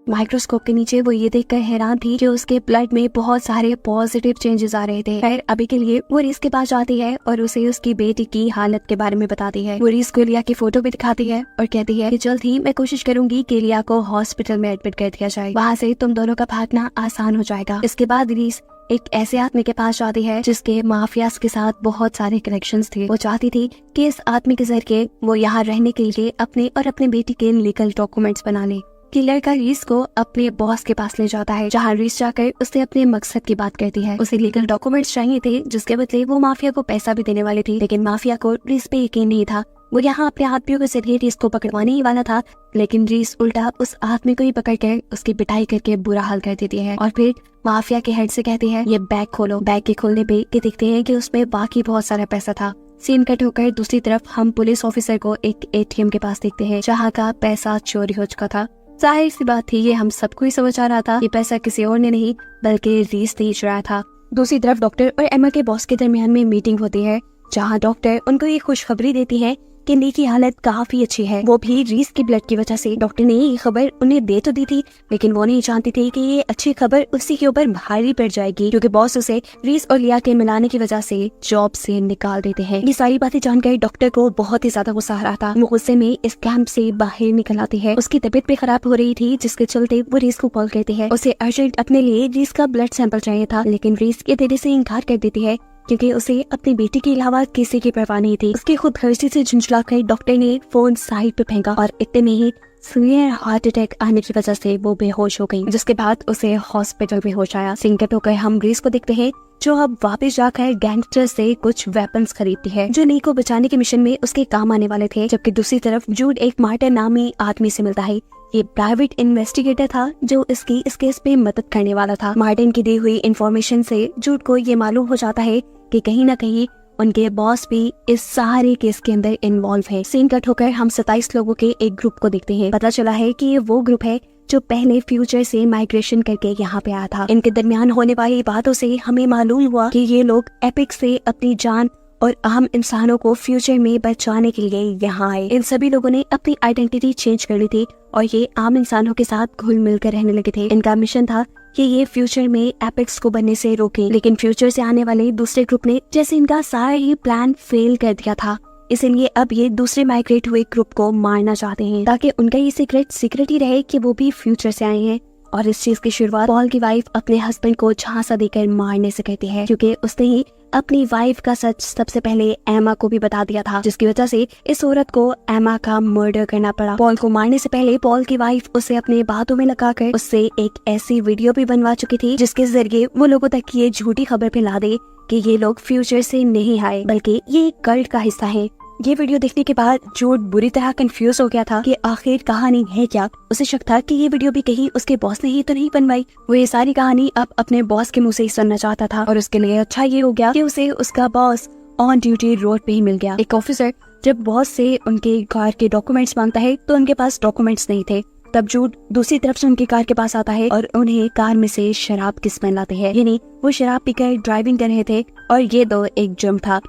माइक्रोस्कोप के नीचे वो ये देखकर हैरान थी कि उसके ब्लड में बहुत सारे पॉजिटिव चेंजेस आ रहे थे। खैर अभी के लिए वो रीस के पास जाती है और उसे उसकी बेटी की हालत के बारे में बताती है। वो रीस को लिया की फोटो भी दिखाती है और कहती है कि जल्द ही मैं कोशिश करूंगी कि लिया को हॉस्पिटल में एडमिट कर दिया जाए, वहाँ से तुम दोनों का भागना आसान हो जाएगा। इसके बाद रीस एक ऐसे आदमी के पास जाती है जिसके माफियाज के साथ बहुत सारे कनेक्शंस थे। वो चाहती थी कि इस आदमी के जरिए वो यहाँ रहने के लिए अपने और अपने बेटी के लीगल डॉक्यूमेंट्स बना ले। किलर का रीस को अपने बॉस के पास ले जाता है, जहाँ रीस जाकर उससे अपने मकसद की बात करती है। उसे लीगल डॉक्यूमेंट्स चाहिए थे जिसके बदले वो माफिया को पैसा भी देने वाली थी, लेकिन माफिया को रीस पे यकीन नहीं था। वो यहाँ अपने आदमियों के जरिए रीस को पकड़वाने ही वाला था, लेकिन रीस उल्टा उस आदमी को ही पकड़कर उसकी पिटाई करके बुरा हाल कर देती है और फिर माफिया के हेड से कहती है ये बैग खोलो। बैग के खोलने पे ये देखते हैं कि उसमें बाकी बहुत सारा पैसा था। सीन कट होकर दूसरी तरफ हम पुलिस ऑफिसर को एक ATM के पास देखते हैं जहाँ का पैसा चोरी हो चुका था। जाहिर सी बात थी, ये हम सबको ही समझ आ रहा था, ये पैसा किसी और ने नहीं बल्कि रीस ने ही चुराया था। दूसरी तरफ डॉक्टर और एमा के बॉस के दरमियान में मीटिंग होती है, जहाँ डॉक्टर उनको ये खुशखबरी देती है कि ली की हालत काफी अच्छी है, वो भी रीस की ब्लड की वजह से। डॉक्टर ने ये खबर उन्हें दे तो दी थी, लेकिन वो नहीं जानती थी कि ये अच्छी खबर उसी के ऊपर भारी पड़ जाएगी, क्योंकि बॉस उसे रीस और लिया के मिलाने की वजह से जॉब से निकाल देते हैं। ये सारी बातें जानकर डॉक्टर को बहुत ही ज्यादा गुस्सा आ रहा था। वो गुस्से में इस कैंप से बाहर निकल आती है। उसकी तबीयत भी खराब हो रही थी, जिसके चलते वो रीस को कॉल करती है। उसे अर्जेंट अपने लिए रीस का ब्लड सैंपल चाहिए था, लेकिन रीस ये देने से इनकार कर देती है क्योंकि उसे अपनी बेटी के अलावा किसी की परवाह नहीं थी। उसकी खुद गर्जी से झुंझलाकर डॉक्टर ने फोन साइड पे फेंका और इतने में ही सीवियर हार्ट अटैक आने की वजह से वो बेहोश हो गई, जिसके बाद उसे हॉस्पिटल में होश आया। सिंकट होकर हम रीस को देखते हैं जो अब वापस जाकर गैंगस्टर से कुछ वेपन्स खरीदती है जो नी को बचाने के मिशन में उसके काम आने वाले थे। जबकि दूसरी तरफ जूड एक मार्टिन नामी आदमी से मिलता है। ये प्राइवेट इन्वेस्टिगेटर था जो इस केस पे मदद करने वाला था। मार्टिन की दी हुई इंफॉर्मेशन से जूड को ये मालूम हो जाता है कि कहीं ना कहीं उनके बॉस भी इस सारे केस के अंदर इन्वॉल्व है। सीन कट होकर हम 27 लोगों के एक ग्रुप को देखते हैं। पता चला है कि ये वो ग्रुप है जो पहले फ्यूचर से माइग्रेशन करके यहाँ पे आया था। इनके दरमियान होने वाली बातों से हमें मालूम हुआ कि ये लोग एपिक्स से अपनी जान और आम इंसानों को फ्यूचर में बचाने के लिए यहाँ आए। इन सभी लोगों ने अपनी आइडेंटिटी चेंज कर ली थी और ये आम इंसानों के साथ घुल मिल कर रहने लगे थे। इनका मिशन था कि ये फ्यूचर में एपिक्स को बनने से रोके, लेकिन फ्यूचर से आने वाले दूसरे ग्रुप ने जैसे इनका सारा ही प्लान फेल कर दिया था, इसीलिए अब ये दूसरे माइग्रेट हुए ग्रुप को मारना चाहते हैं ताकि उनका ये सीक्रेट ही रहे कि वो भी फ्यूचर से आए हैं। और इस चीज की शुरुआत पॉल की वाइफ अपने हस्बैंड को झांसा देकर मारने से कहती है, क्योंकि उसने ही अपनी वाइफ का सच सबसे पहले एमा को भी बता दिया था, जिसकी वजह से इस औरत को एमा का मर्डर करना पड़ा। पॉल को मारने से पहले पॉल की वाइफ उसे अपने बातों में लगाकर उससे एक ऐसी वीडियो भी बनवा चुकी थी जिसके जरिए वो लोगों तक ये झूठी खबर फैला दे कि ये लोग फ्यूचर से नहीं आए बल्कि ये एक कल्ट का हिस्सा है। ये वीडियो देखने के बाद जूड बुरी तरह कंफ्यूज हो गया था कि आखिर कहानी है क्या। उसे शक था कि ये वीडियो भी कहीं उसके बॉस ने ही तो नहीं बनवाई। वो ये सारी कहानी अब अपने बॉस के मुंह से ही सुनना चाहता था और उसके लिए अच्छा ये हो गया कि उसे उसका बॉस ऑन ड्यूटी रोड पे ही मिल गया। एक ऑफिसर जब बॉस से उनके कार के डॉक्यूमेंट्स मांगता है तो उनके पास डॉक्यूमेंट्स नहीं थे। तब जूड दूसरी तरफ से उनकी कार के पास आता है और उन्हें कार में से शराब की स्मेल आती है, यानी वो शराब पीकर ड्राइविंग कर रहे थे और ये दो एक जुर्म था।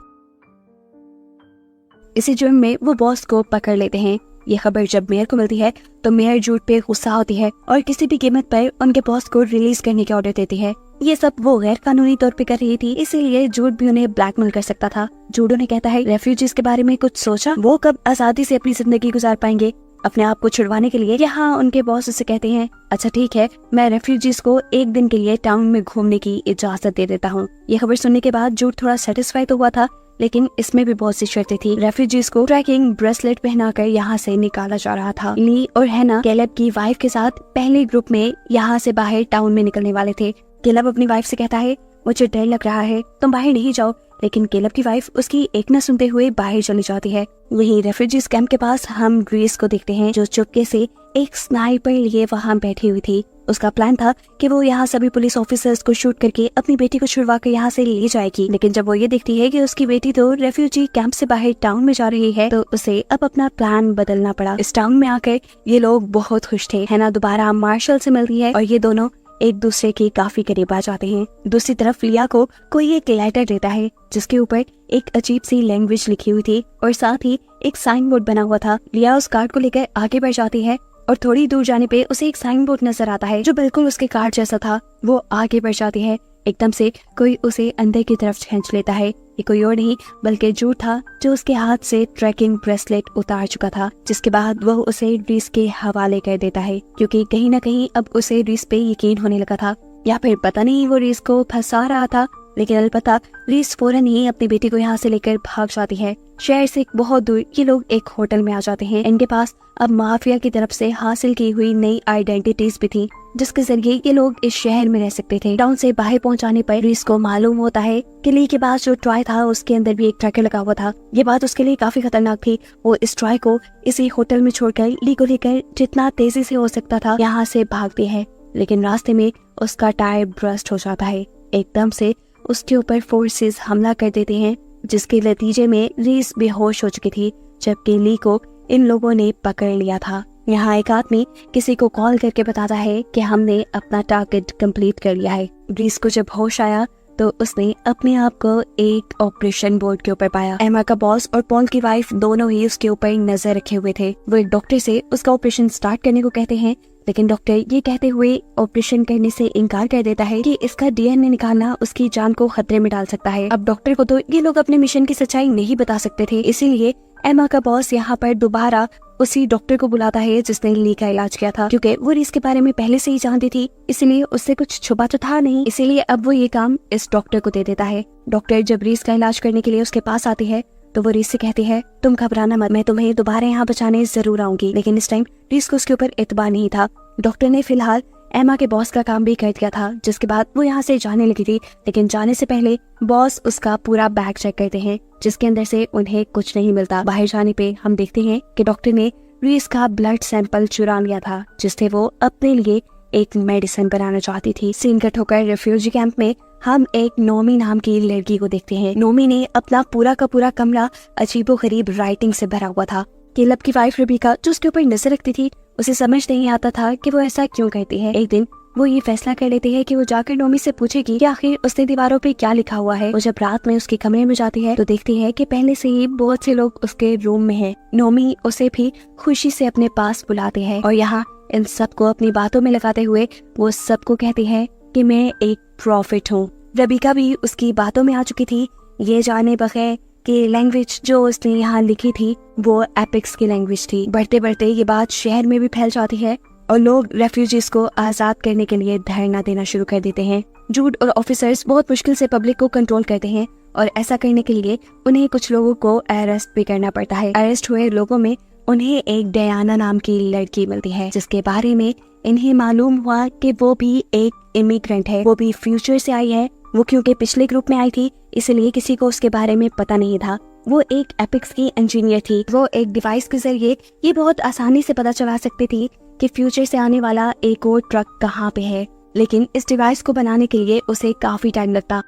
इसी जुर्म में वो बॉस को पकड़ लेते हैं। ये खबर जब मेयर को मिलती है तो मेयर जूड पे गुस्सा होती है और किसी भी कीमत पर उनके बॉस को रिलीज करने के ऑर्डर देती है। ये सब वो गैर कानूनी तौर पे कर रही थी, इसीलिए जूड भी उन्हें ब्लैकमेल कर सकता था। जूड उन्हें कहता है, रेफ्यूजीज के बारे में कुछ सोचा? वो कब आजादी से अपनी जिंदगी गुजार पाएंगे? अपने आप को छुड़वाने के लिए यहाँ उनके बॉस उसे कहते हैं, अच्छा ठीक है, मैं रेफ्यूजीज को एक दिन के लिए टाउन में घूमने की इजाजत दे देता हूँ। ये खबर सुनने के बाद जूड थोड़ा सेटिस्फाई तो हुआ था, लेकिन इसमें भी बहुत सी शर्तें थी। रेफ्यूजीज को ट्रैकिंग ब्रेसलेट पहनाकर यहाँ से निकाला जा रहा था। ली और हैना कैलेब की वाइफ के साथ पहले ग्रुप में यहाँ से बाहर टाउन में निकलने वाले थे। कैलेब अपनी वाइफ से कहता है, मुझे डर लग रहा है, तुम बाहर नहीं जाओ। लेकिन कैलेब की वाइफ उसकी एक न सुनते हुए बाहर चली जाती है। वहीं रेफ्यूजीज कैंप के पास हम ग्रीस को देखते हैं, जो चुपके से एक स्नाइपर लिए वहाँ बैठी हुई थी। उसका प्लान था कि वो यहाँ सभी पुलिस ऑफिसर्स को शूट करके अपनी बेटी को छुड़वा कर यहाँ से ले जाएगी। लेकिन जब वो ये देखती है कि उसकी बेटी तो रेफ्यूजी कैंप से बाहर टाउन में जा रही है, तो उसे अब अपना प्लान बदलना पड़ा। इस टाउन में आकर ये लोग बहुत खुश थे। हैना दोबारा मार्शल से मिलती है और ये दोनों एक दूसरे के काफी करीब आ जाते हैं। दूसरी तरफ लिया को कोई एक लेटर देता है जिसके ऊपर एक अजीब सी लैंग्वेज लिखी हुई थी और साथ ही एक साइन बोर्ड बना हुआ था। लिया उस कार्ड को लेकर आगे बढ़ जाती है और थोड़ी दूर जाने पे उसे एक साइन बोर्ड नजर आता है जो बिल्कुल उसके कार्ड जैसा था। वो आगे बढ़ जाती है, एकदम से कोई उसे अंदर की तरफ खींच लेता है। ये कोई और नहीं बल्कि जूड था, जो उसके हाथ से ट्रैकिंग ब्रेसलेट उतार चुका था, जिसके बाद वह उसे रीस के हवाले कर देता है, क्योंकि कहीं न कहीं अब उसे रीस पे यकीन होने लगा था, या फिर पता नहीं वो रीस को फंसा रहा था। लेकिन अलबत्ता रीस फौरन ही अपनी बेटी को यहाँ से लेकर भाग जाती है। शहर से बहुत दूर ये लोग एक होटल में आ जाते हैं। इनके पास अब माफिया की तरफ से हासिल की हुई नई आइडेंटिटीज भी थी, जिसके जरिए ये लोग इस शहर में रह सकते थे। टाउन से बाहर पहुंचाने पर रीस को मालूम होता है कि ली के पास जो ट्रॉय था उसके अंदर भी एक ट्रैकर लगा हुआ था। ये बात उसके लिए काफी खतरनाक थी। वो इस ट्रॉय को इसी होटल में छोड़कर ली को लेकर जितना तेजी से हो सकता था यहाँ से भागती है, लेकिन रास्ते में उसका टायर ब्रस्ट हो जाता है। एकदम से उसके ऊपर फोर्सेस हमला कर देते हैं, जिसके नतीजे में रीस बेहोश हो चुकी थी, जबकि ली को इन लोगों ने पकड़ लिया था। यहाँ एक आदमी किसी को कॉल करके बताता है कि हमने अपना टारगेट कंप्लीट कर लिया है। रीस को जब होश आया तो उसने अपने आप को एक ऑपरेशन बोर्ड के ऊपर पाया। एमा का बॉस और पॉल की वाइफ दोनों ही उसके ऊपर नजर रखे हुए थे। वो एक डॉक्टर से उसका ऑपरेशन स्टार्ट करने को कहते हैं, लेकिन डॉक्टर ये कहते हुए ऑपरेशन करने से इनकार कर देता है कि इसका डीएनए निकालना उसकी जान को खतरे में डाल सकता है। अब डॉक्टर को तो ये लोग अपने मिशन की सच्चाई नहीं बता सकते थे, इसीलिए एमा का बॉस यहाँ पर दोबारा उसी डॉक्टर को बुलाता है जिसने ली का इलाज किया था, क्योंकि वो रीस के बारे में पहले से ही जानती थी, इसलिए उससे कुछ छुपा तो था नहीं, इसीलिए अब वो ये काम इस डॉक्टर को दे देता है। डॉक्टर जब रीस का इलाज करने के लिए उसके पास आती है तो वो रीस से कहती है, तुम घबराना मत, मैं तुम्हें दोबारा यहाँ बचाने जरूर आऊंगी। लेकिन इस टाइम रीस को उसके ऊपर एतबार नहीं था। डॉक्टर ने फिलहाल एमा के बॉस का काम भी कर दिया था, जिसके बाद वो यहाँ से जाने लगी थी। लेकिन जाने से पहले बॉस उसका पूरा बैग चेक करते हैं, जिसके अंदर से उन्हें कुछ नहीं मिलता। बाहर जाने पे हम देखते हैं कि डॉक्टर ने रीस का ब्लड सैंपल चुरा लिया था, जिससे वो अपने लिए एक मेडिसिन बनाना चाहती थी। सीन कट होकर रेफ्यूजी कैंप में हम एक नोमी नाम की लड़की को देखते हैं। नोमी ने अपना पूरा का पूरा कमरा अजीबोगरीब राइटिंग से भरा हुआ था। कैलेब की वाइफ रेबिका जो उसके ऊपर नजर रखती थी, उसे समझ नहीं आता था कि वो ऐसा क्यों करती है। एक दिन वो ये फैसला कर लेती है कि वो जाकर नोमी से पूछेगी कि आखिर उसने दीवारों पे क्या लिखा हुआ है। वो जब रात में उसके कमरे में जाती है तो देखती है कि पहले से ही बहुत से लोग उसके रूम में हैं। नोमी उसे भी खुशी से अपने पास बुलाते हैं और यहाँ इन सबको अपनी बातों में लगाते हुए वो सबको कहती है कि मैं एक प्रॉफिट हूँ। रेबिका भी उसकी बातों में आ चुकी थी, ये जाने बगैर कि लैंग्वेज जो उसने यहाँ लिखी थी वो एपिक्स की लैंग्वेज थी। बढ़ते बढ़ते ये बात शहर में भी फैल जाती है और लोग रेफ्यूजीज को आजाद करने के लिए धरना देना शुरू कर देते हैं। जूड और ऑफिसर्स बहुत मुश्किल से पब्लिक को कंट्रोल करते हैं और ऐसा करने के लिए उन्हें कुछ लोगों को अरेस्ट भी करना पड़ता है। अरेस्ट हुए लोगों में उन्हें एक डयाना नाम की लड़की मिलती है, जिसके बारे में इन्हें मालूम हुआ कि वो भी एक इमिग्रेंट है, वो भी फ्यूचर से आई है। वो क्योंकि पिछले ग्रुप में आई थी, इसलिए किसी को उसके बारे में पता नहीं था। वो एक एपिक्स की इंजीनियर थी। वो एक डिवाइस के जरिए ये बहुत आसानी से पता चला सकती थी कि फ्यूचर से आने वाला एक और ट्रक कहाँ पे है, लेकिन इस डिवाइस को बनाने के लिए उसे काफी टाइम लगता।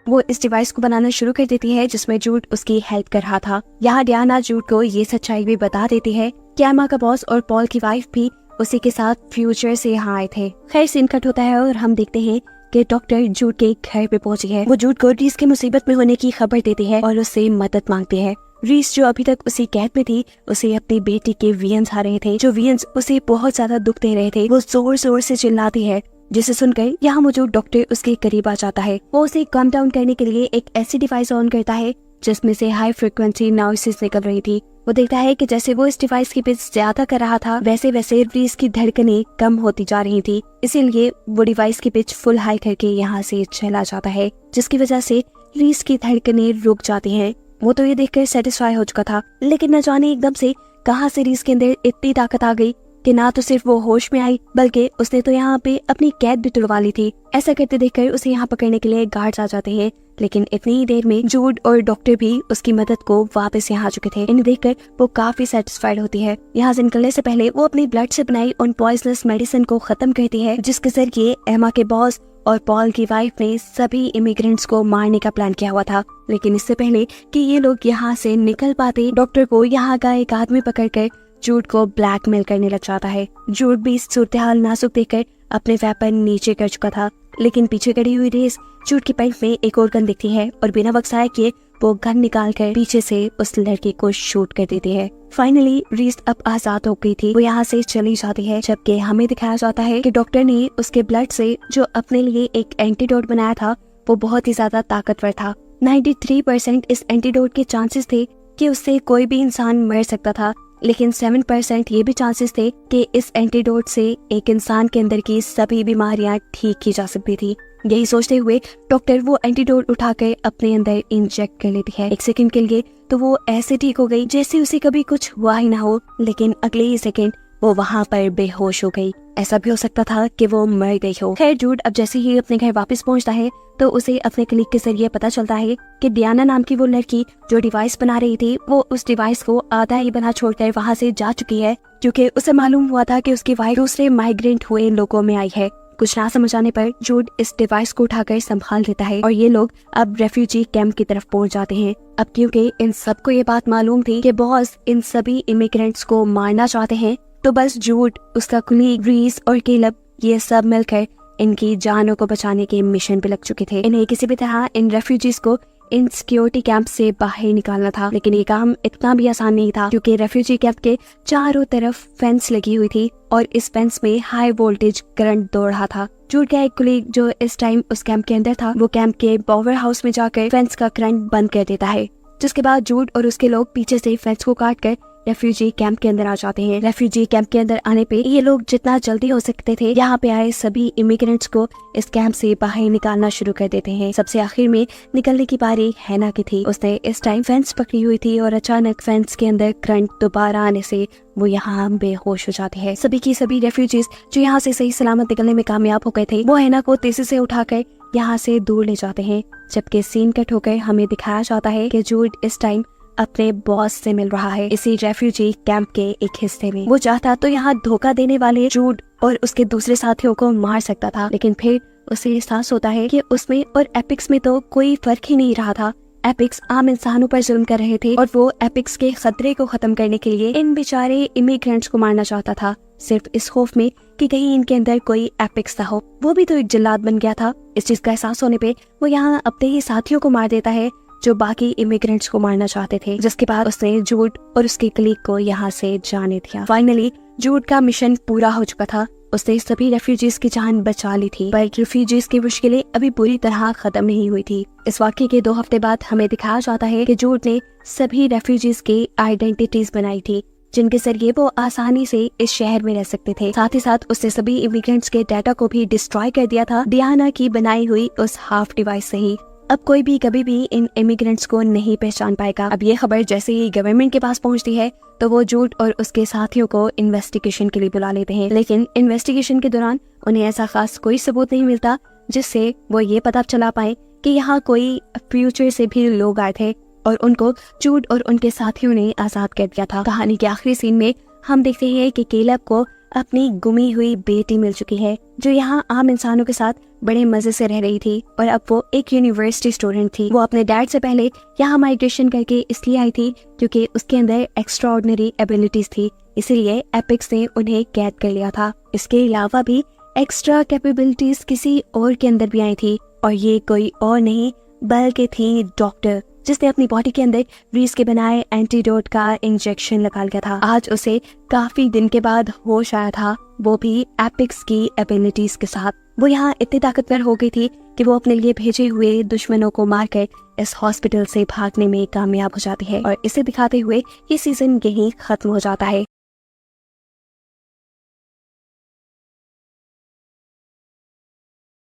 वो इस डिवाइस को बनाना शुरू कर देती है, जिसमें जूड उसकी हेल्प कर रहा था। यहाँ डियाना जूड को ये सच्चाई भी बता देती है कि एमा का बॉस और पॉल की वाइफ भी उसी के साथ फ्यूचर से यहाँ आए थे। खैर सीन कट होता है और हम देखते हैं कि डॉक्टर जूड के घर पे पहुंची है। वो जूड को रीस की मुसीबत में होने की खबर देती है और उससे मदद मांगती है। रीस जो अभी तक उसी कैद में थी, उसे अपनी बेटी के वियंस आ रहे थे। जो वियंस उसे बहुत ज्यादा दुख दे रहे थे। वो जोर जोर से चिल्लाती है, जिसे सुनकर यहाँ मौजूद डॉक्टर उसके करीब आ जाता है। वो उसे कम डाउन करने के लिए एक ऐसी डिवाइस ऑन करता है जिसमें से हाई फ्रिक्वेंसी नॉइसेस निकल रही थी। वो देखता है कि जैसे वो इस डिवाइस की पिच ज्यादा कर रहा था, वैसे वैसे रीस की धड़कनें कम होती जा रही थी। इसीलिए वो डिवाइस की पिच फुल हाई करके यहाँ से चला जाता है, जिसकी वजह से रीस की धड़कनें रुक जाती हैं। वो तो ये देखकर सेटिस्फाई हो चुका था, लेकिन न जाने एकदम से कहां से रीस के अंदर इतनी ताकत आ गई कि ना तो सिर्फ वो होश में आई, बल्कि उसने तो यहाँ पे अपनी कैद भी तुड़वा ली थी। ऐसा करते देखकर उसे यहाँ पकड़ने के लिए गार्ड्स आ जाते हैं, लेकिन इतनी ही देर में जूड और डॉक्टर भी उसकी मदद को वापस यहाँ आ चुके थे। इन्हें देखकर वो काफी सेटिस्फाइड होती है। यहाँ से निकलने से पहले वो अपनी ब्लड से बनाई उन पॉइजनस मेडिसिन को खत्म करती है, जिसके जरिए एमा के बॉस और पॉल की वाइफ ने सभी इमिग्रेंट्स को मारने का प्लान किया हुआ था। लेकिन इससे पहले कि ये लोग यहाँ से निकल पाते, डॉक्टर को यहाँ का एक आदमी पकड़कर जूड को ब्लैकमेल करने लग जाता है। जूड भी इस सूरत हाल नाजुक देखकर अपने वेपन नीचे कर चुका था, लेकिन पीछे खड़ी हुई रीस जूड की पैंट में एक और गन दिखती है और बिना वक्त ज़ाया किए वो गन निकालकर पीछे से उस लड़के को शूट कर देती है। फाइनली रीस अब आजाद हो गई थी। वो यहाँ से चली जाती है, जबकि हमें दिखाया जाता है कि डॉक्टर ने उसके ब्लड से जो अपने लिए एक एंटीडोट बनाया था, वो बहुत ही ज्यादा ताकतवर था। 93% इस एंटीडोट के चांसेस थे कि उससे कोई भी इंसान मर सकता था, लेकिन 7% ये भी चांसेस थे कि इस एंटीडोट से एक इंसान के अंदर की सभी बीमारियां ठीक की जा सकती थी। यही सोचते हुए डॉक्टर वो एंटीडोट उठाकर अपने अंदर इंजेक्ट कर लेती है। एक सेकंड के लिए तो वो ऐसे ठीक हो गई जैसे उसे कभी कुछ हुआ ही ना हो, लेकिन अगले ही सेकंड वो वहाँ पर बेहोश हो गई। ऐसा भी हो सकता था कि वो मर गई हो। खैर जूड अब जैसे ही अपने घर वापस पहुँचता है तो उसे अपने कलीग के जरिए पता चलता है कि डियाना नाम की वो लड़की जो डिवाइस बना रही थी, वो उस डिवाइस को आधा ही बना छोड़कर वहाँ से जा चुकी है, क्योंकि उसे मालूम हुआ था कि उसकी वाइफ दूसरे माइग्रेंट हुए लोगों में आई है। कुछ ना समझ आने पर जूड इस डिवाइस को उठाकर संभाल लेता है और ये लोग अब रेफ्यूजी कैंप की तरफ पहुंच जाते हैं। अब क्योंकि इन सबको ये बात मालूम थी कि बॉस इन सभी इमिग्रेंट्स को मारना चाहते हैं, तो बस जूड, उसका कुलीग रीस और केलब ये सब मिलकर इनकी जानों को बचाने के मिशन पे लग चुके थे। इन्हें किसी भी तरह इन रेफ्यूजीज को इन सिक्योरिटी कैंप से बाहर निकालना था, लेकिन ये काम इतना भी आसान नहीं था, क्योंकि रेफ्यूजी कैंप के चारों तरफ फेंस लगी हुई थी और इस फेंस में हाई वोल्टेज करंट दौड़ रहा था। जूड का एक कुलीग जो इस टाइम उस कैंप के अंदर था, वो कैंप के पावर हाउस में जाकर फेंस का करंट बंद कर देता है, जिसके बाद जूड और उसके लोग पीछे से फेंस को काट कर रेफ्यूजी कैंप के अंदर आ जाते हैं। रेफ्यूजी कैंप के अंदर आने पे ये लोग जितना जल्दी हो सकते थे यहाँ पे आए सभी इमिग्रेंट्स को इस कैंप से बाहर निकालना शुरू कर देते हैं। सबसे आखिर में निकलने की बारी हैना की थी। उसने इस टाइम फेंस पकड़ी हुई थी और अचानक फेंस के अंदर करंट दोबारा आने से वो यहाँ बेहोश हो जाती है। सभी की सभी रेफ्यूजीज जो यहाँ से सही सलामत निकलने में कामयाब हो गए थे, वो हैना को तेजी से उठाकर यहाँ से दूर ले जाते हैं, जबकि सीन कट होकर हमें दिखाया जाता है कि जूड इस टाइम अपने बॉस से मिल रहा है इसी रेफ्यूजी कैंप के एक हिस्से में। वो चाहता तो यहाँ धोखा देने वाले जूड और उसके दूसरे साथियों को मार सकता था, लेकिन फिर उसे एहसास होता है कि उसमें और एपिक्स में तो कोई फर्क ही नहीं रहा था। एपिक्स आम इंसानों पर जुल्म कर रहे थे और वो एपिक्स के खतरे को खत्म करने के लिए इन बेचारे इमिग्रेंट्स को मारना चाहता था, सिर्फ इस खौफ में कि कहीं इनके अंदर कोई एपिक्स ना हो। वो भी तो एक जल्लाद बन गया था। इस चीज का एहसास होने पे वो यहाँ अपने ही साथियों को मार देता है जो बाकी इमिग्रेंट्स को मारना चाहते थे, जिसके बाद उसने जूड और उसके कलीग को यहाँ से जाने दिया। फाइनली जूड का मिशन पूरा हो चुका था। उसने सभी रेफ्यूजीज की जान बचा ली थी, पर रेफ्यूजीज की मुश्किलें अभी पूरी तरह खत्म नहीं हुई थी। इस वाकये के 2 हफ्ते बाद हमें दिखाया जाता है कि जूड ने सभी रेफ्यूजीज की आइडेंटिटीज बनाई थी, जिनके जरिए वो आसानी से इस शहर में रह सकते थे। साथ ही साथ उसने सभी इमिग्रेंट्स के डाटा को भी डिस्ट्रॉय कर दिया था, डियाना की बनाई हुई उस हाफ डिवाइस से ही। अब कोई भी कभी भी इन इमिग्रेंट्स को नहीं पहचान पाएगा। अब ये खबर जैसे ही गवर्नमेंट के पास पहुंचती है तो वो जूड और उसके साथियों को इन्वेस्टिगेशन के लिए बुला लेते हैं, लेकिन इन्वेस्टिगेशन के दौरान उन्हें ऐसा खास कोई सबूत नहीं मिलता जिससे वो ये पता चला पाए कि यहाँ कोई फ्यूचर से भी लोग आए थे और उनको जूड और उनके साथियों ने आजाद कर दिया था। कहानी के आखिरी सीन में हम देखते हैं कि केलब को अपनी गुमी हुई बेटी मिल चुकी है, जो यहाँ आम इंसानों के साथ बड़े मजे से रह रही थी और अब वो एक यूनिवर्सिटी स्टूडेंट थी। वो अपने डैड से पहले यहाँ माइग्रेशन करके इसलिए आई थी क्योंकि उसके अंदर एक्स्ट्रा ऑर्डिनरी एबिलिटीज थी, इसीलिए एपिक्स ने उन्हें कैद कर लिया था। इसके अलावा भी एक्स्ट्रा कैपेबिलिटीज किसी और के अंदर भी आई थी और ये कोई और नहीं बल्कि थी डॉक्टर, जिसने अपनी बॉडी के अंदर रीस के बनाए एंटीडोट का इंजेक्शन लगा लिया था। आज उसे काफी दिन के बाद होश आया था, वो भी एपिक्स की एबिलिटीज के साथ। वो यहाँ इतनी ताकतवर हो गई थी कि वो अपने लिए भेजे हुए दुश्मनों को मारकर इस हॉस्पिटल से भागने में कामयाब हो जाती है। और इसे दिखाते हुए ये सीजन यहीं खत्म हो जाता है।